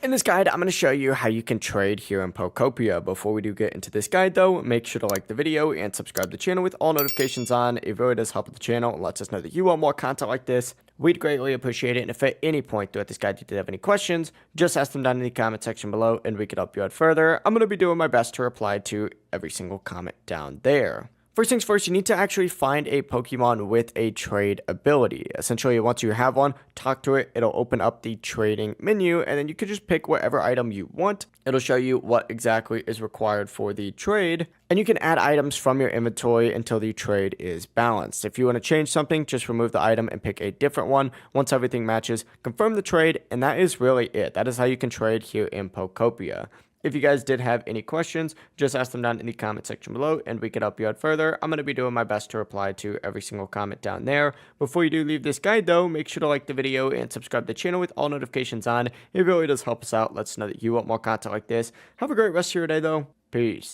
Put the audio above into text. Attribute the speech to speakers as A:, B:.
A: In this guide, I'm going to show you how you can trade here in Pokopia. Before we do get into this guide though, make sure to like the video and subscribe to the channel with all notifications on. It really does help with the channel and lets us know that you want more content like this. We'd greatly appreciate it, and if at any point throughout this guide you did have any questions, just ask them down in the comment section below and we can help you out further. I'm going to be doing my best to reply to every single comment down there. First things first, you need to actually find a Pokemon with a trade ability. Essentially, once you have one, talk to it, it'll open up the trading menu, and then you can just pick whatever item you want. It'll show you what exactly is required for the trade, and you can add items from your inventory until the trade is balanced. If you want to change something, just remove the item and pick a different one. Once everything matches, confirm the trade, and that is really it. That is how you can trade here in Pokopia. If you guys did have any questions, just ask them down in the comment section below and we can help you out further. I'm going to be doing my best to reply to every single comment down there. Before you do leave this guide though, make sure to like the video and subscribe to the channel with all notifications on. It really does help us out. Let us know that you want more content like this. Have a great rest of your day though. Peace.